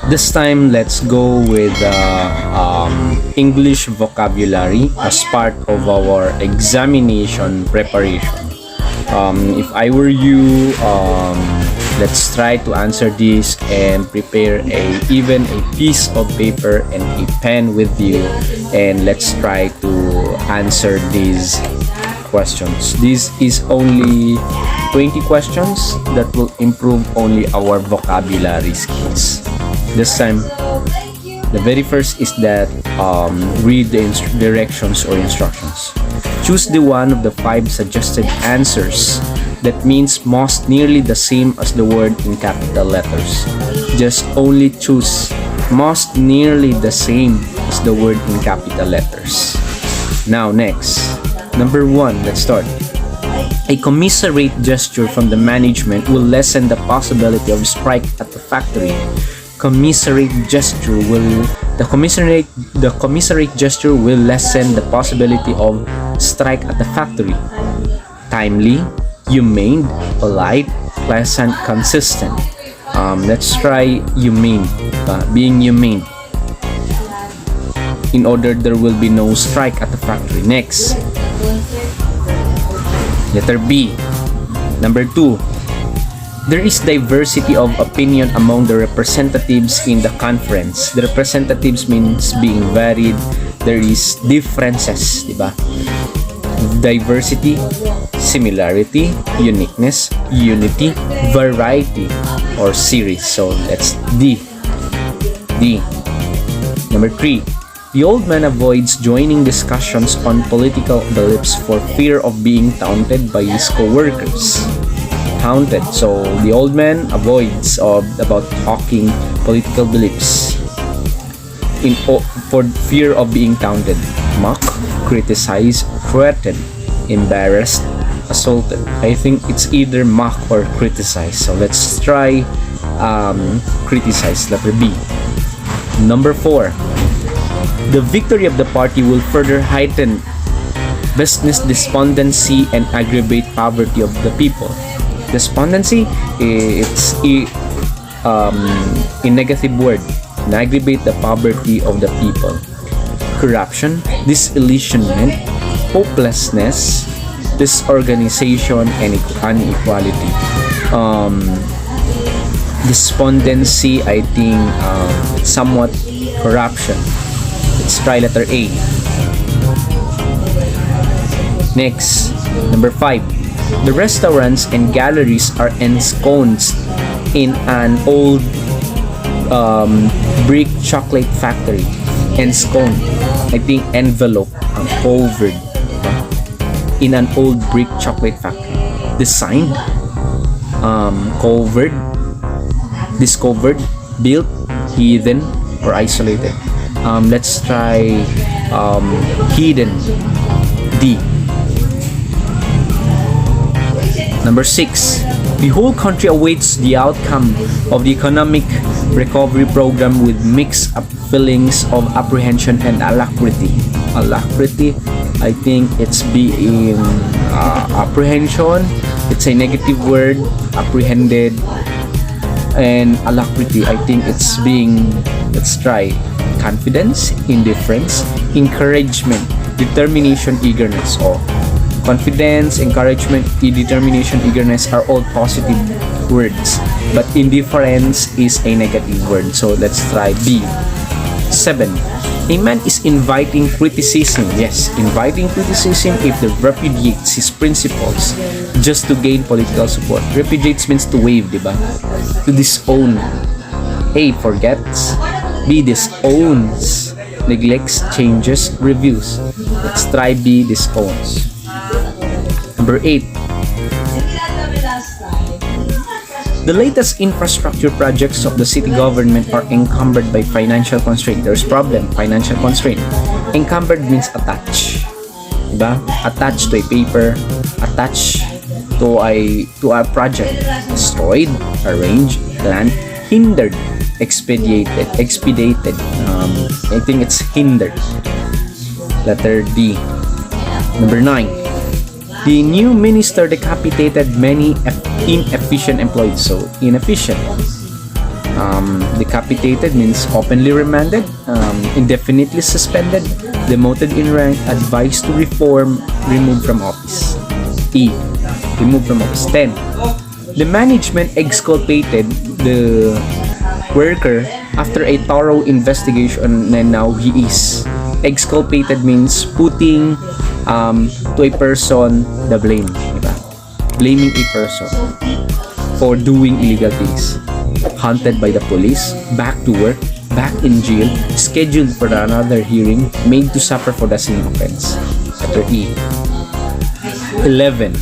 This time, let's go with English vocabulary as part of our examination preparation. If I were you, let's try to answer this and prepare even a piece of paper and a pen with you, and let's try to answer these questions. This is only 20 questions that will improve only our vocabulary skills. This time, the very first is that read the directions or instructions. Choose the one of the 5 suggested answers that means most nearly the same as the word in capital letters. Just only choose most nearly the same as the word in capital letters. Now next, number 1, let's start. A commiserate gesture from the management will lessen the possibility of strike at the factory. The commiserate gesture will lessen the possibility of strike at the factory. Timely, humane, polite, pleasant, consistent. Let's try humane. Being humane. In order there will be no strike at the factory. Next, letter B. Number 2. There is diversity of opinion among the representatives in the conference. The representatives means being varied. There is differences, diba? Diversity, similarity, uniqueness, unity, variety, or series. So that's D. Number 3. The old man avoids joining discussions on political beliefs for fear of being taunted by his co-workers. Taunted. So the old man avoids about talking political beliefs for fear of being taunted, mocked, criticized, threatened, embarrassed, assaulted. I think it's either mock or criticize. So let's try criticize, letter B. Number 4. The victory of the party will further heighten business despondency and aggravate poverty of the people. Despondency, it's a negative word. Aggravate the poverty of the people. Corruption, disillusionment, hopelessness, disorganization, and inequality. Despondency, I think somewhat corruption. Let's try letter A. Next, number 5. The restaurants and galleries are ensconced in an old brick chocolate factory. Ensconced, I think envelope, covered in an old brick chocolate factory. Designed, covered, discovered, built, hidden, or isolated. Let's try hidden, D. Number 6. The whole country awaits the outcome of the economic recovery program with mixed feelings of apprehension and alacrity. Alacrity, I think it's being apprehension. It's a negative word, apprehended, and alacrity. I think it's being, let's try, confidence, indifference, encouragement, determination, eagerness. Confidence, encouragement, determination, eagerness are all positive words, but indifference is a negative word. So let's try B. 7. A man is inviting criticism. Yes, inviting criticism if he repudiates his principles just to gain political support. Repudiates means to waive, diba? To disown. A. Forgets. B. Disowns. Neglects, changes, reviews. Let's try B. Disowns. Number 8. The latest infrastructure projects of the city government are encumbered by financial constraint. There's problem, financial constraint. Encumbered means attached. Diba? Attached to a paper, attached to a project. Destroyed, arranged, planned, hindered, expedited. I think it's hindered. Letter D. Number 9. The new minister decapitated many inefficient employees. So, inefficient. Decapitated means openly remanded, indefinitely suspended, demoted in rank, advised to reform, removed from office. E. Removed from office. 10. The management exculpated the worker after a thorough investigation, and now he is. Exculpated means putting to a person the blame, diba? Blaming a person for doing illegal things. Hunted by the police, back to work, back in jail, scheduled for another hearing, made to suffer for the same offense. Letter E. 11.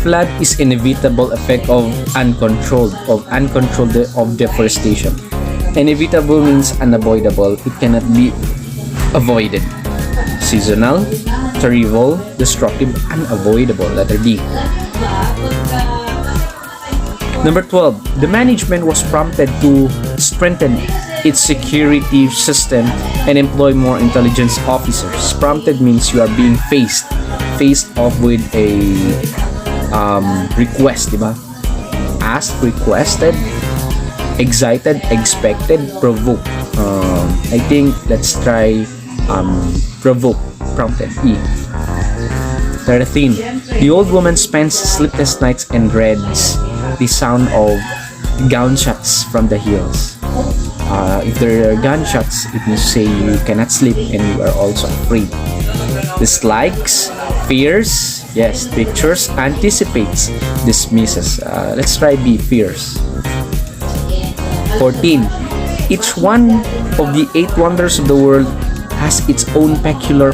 Flood is inevitable effect of uncontrolled deforestation. Inevitable means unavoidable. It cannot be avoided. Seasonal, terrible, destructive, unavoidable. Letter D. Number 12. The management was prompted to strengthen its security system and employ more intelligence officers. Prompted means you are being faced off with a request, diba? Asked, requested, excited, expected, provoke. I think let's try provoke, prompted. E. 13. The old woman spends sleepless nights and dreads the sound of gunshots from the hills. If there are gunshots, it means say you cannot sleep and you are also afraid. Dislikes, fears, yes, pictures, anticipates, dismisses. Let's try B, fears. 14. Each one of the 8 wonders of the world has its own peculiar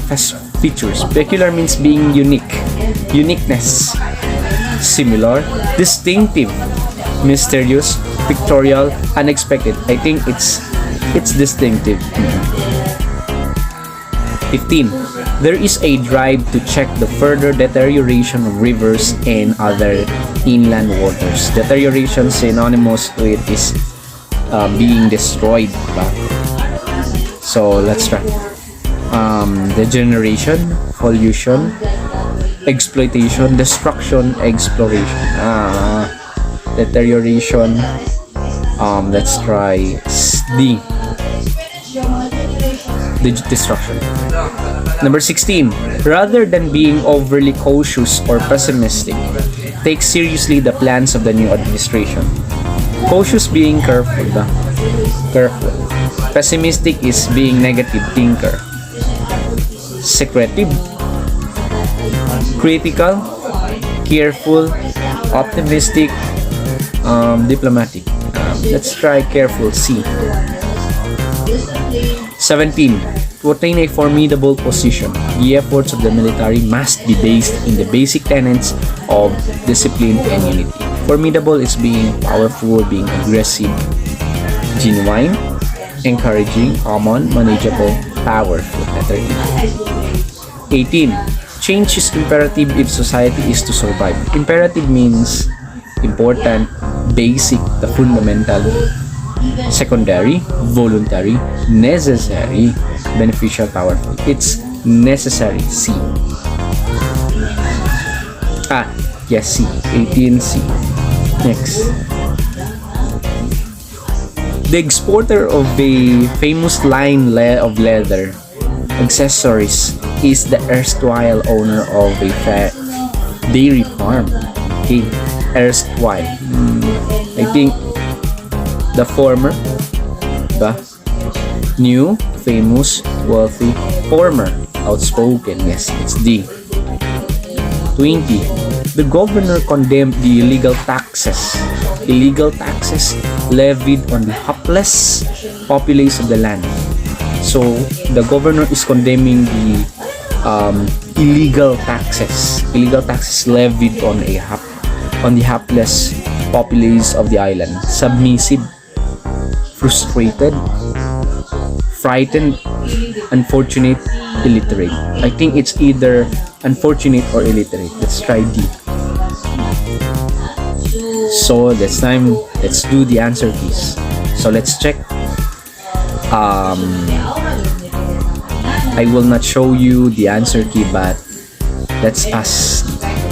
features. Peculiar means being unique, uniqueness. Similar, distinctive, mysterious, pictorial, unexpected. I think it's distinctive. 15. There is a drive to check the further deterioration of rivers and other inland waters. Deterioration synonymous to it is being destroyed. So let's try. Degeneration, pollution, exploitation, destruction, exploration, deterioration. Let's try D. Destruction. Number 16. Rather than being overly cautious or pessimistic, take seriously the plans of the new administration. Cautious being careful, careful. Pessimistic is being negative thinker. Secretive, critical, careful, optimistic, diplomatic. Let's try careful, C. 17. To attain a formidable position, the efforts of the military must be based in the basic tenets of discipline and unity. Formidable is being powerful, being aggressive, genuine, encouraging, common, manageable, powerful. Letter E. 18. Change is imperative if society is to survive. Imperative means important, basic, the fundamental, secondary, voluntary, necessary, beneficial, powerful. It's necessary. C. Yes, C. 18C. Next. The exporter of a famous line of leather accessories is the erstwhile owner of a dairy farm. Okay, erstwhile. I think the former, the new, famous, wealthy, former, outspoken. Yes, it's D. 20. The governor condemned the illegal taxes levied on the hapless populace of the land. So the governor is condemning the illegal taxes levied on the hapless populace of the island. Submissive, frustrated, frightened, unfortunate, illiterate. I think it's either unfortunate or illiterate. Let's try D. So this time, let's do the answer keys. So let's check. I will not show you the answer key, but let's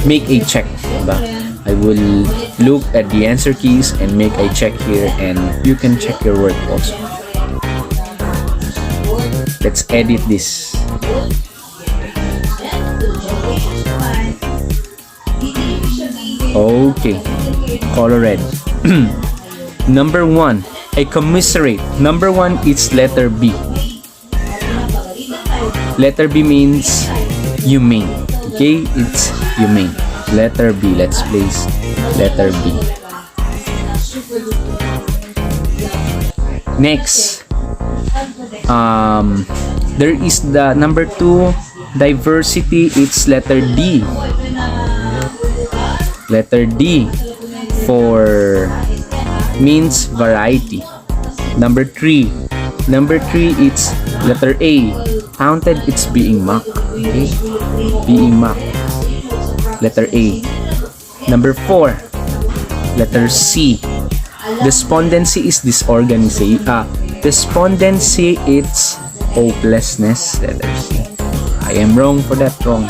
make a check. Diba? I will look at the answer keys and make a check here, and you can check your work also. Let's edit this. Okay, color red. Number 1, a commiserate. Number 1 is letter B. Letter B means humane. Okay, it's humane. Letter B. Let's place letter B. Next, there is the number 2, diversity. It's letter D. Letter D for means variety. Number 3, it's letter A. Counted, it's being mocked. Okay, being mocked. Letter A. Number 4, letter C. Despondency is disorganization. Despondency, it's hopelessness. Letter C. I am wrong for that. Wrong.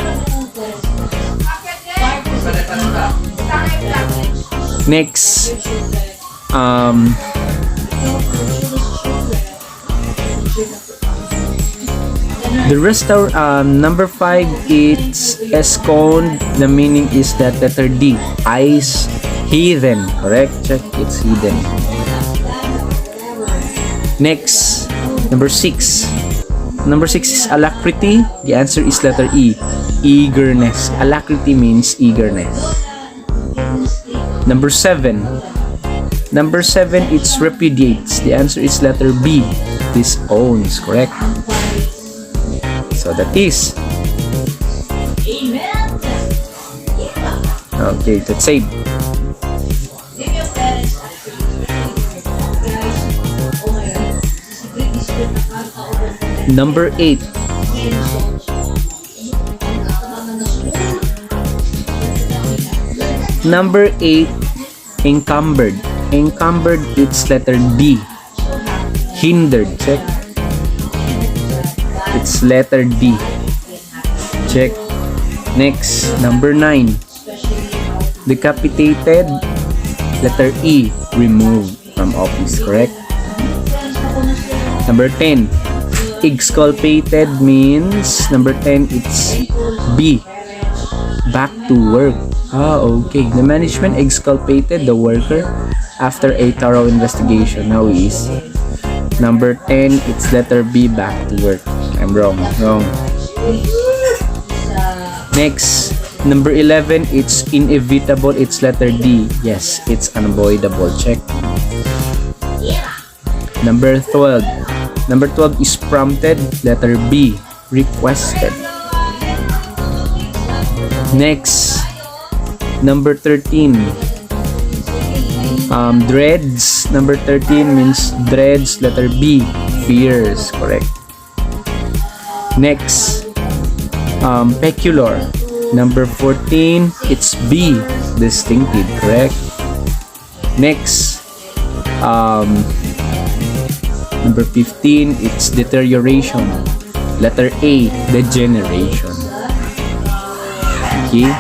Next, the number 5, it's escond. The meaning is that letter D, eyes hidden. Correct? Check, it's hidden. Next, number 6. Number 6 is alacrity. The answer is letter E, eagerness. Alacrity means eagerness. Number 7. Number 7, it's repudiates. The answer is letter B, disowns. Correct? So that is. Okay, let's save. Number 8. Number 8, encumbered. Encumbered, it's letter D, hindered. Check. It's letter D. Check. Next, number 9, decapitated. Letter E, removed from office. Correct? Number 10, exculpated means, number 10, it's B, back to work. Okay. The management exculpated the worker after a thorough investigation. Now is number 10, it's letter B, back to work. I'm wrong. Next, number 11, it's inevitable. It's letter D. Yes, it's unavoidable. Check. Number 12. Number 12 is prompted. Letter B, requested. Next, number 13, dreads. Number 13 means dreads. Letter B, fears. Correct. Next, peculiar. Number 14, it's B, distinctive. Correct. Next, number 15, it's deterioration. Letter A, degeneration. Okay.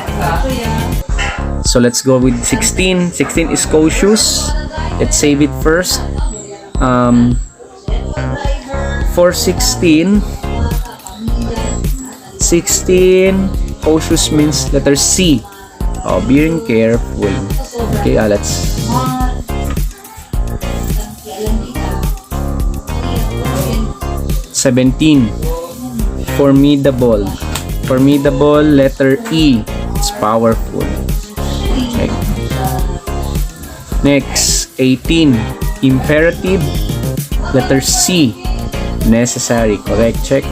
So let's go with 16. 16 is cautious. Let's save it first. For 16, cautious means letter C. Being careful. Okay, let's. (17) Formidable. Formidable, letter E. It's powerful. Okay. Next, 18. Imperative. Letter C. Necessary. Correct. Check.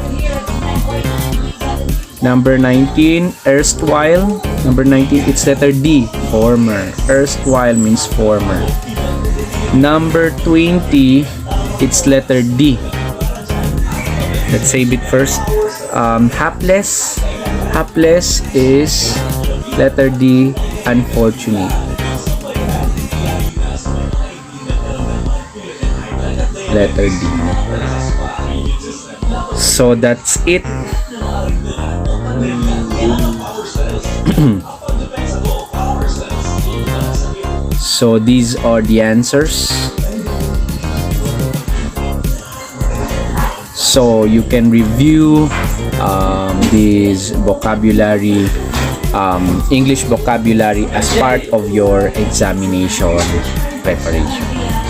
Number 19. Erstwhile. Number 19, it's letter D. Former. Erstwhile means former. Number 20. It's letter D. Let's save it first. Hapless. Hapless is letter D. Unfortunate. Letter D. So that's it. So these are the answers. So you can review this vocabulary, English vocabulary as part of your examination preparation.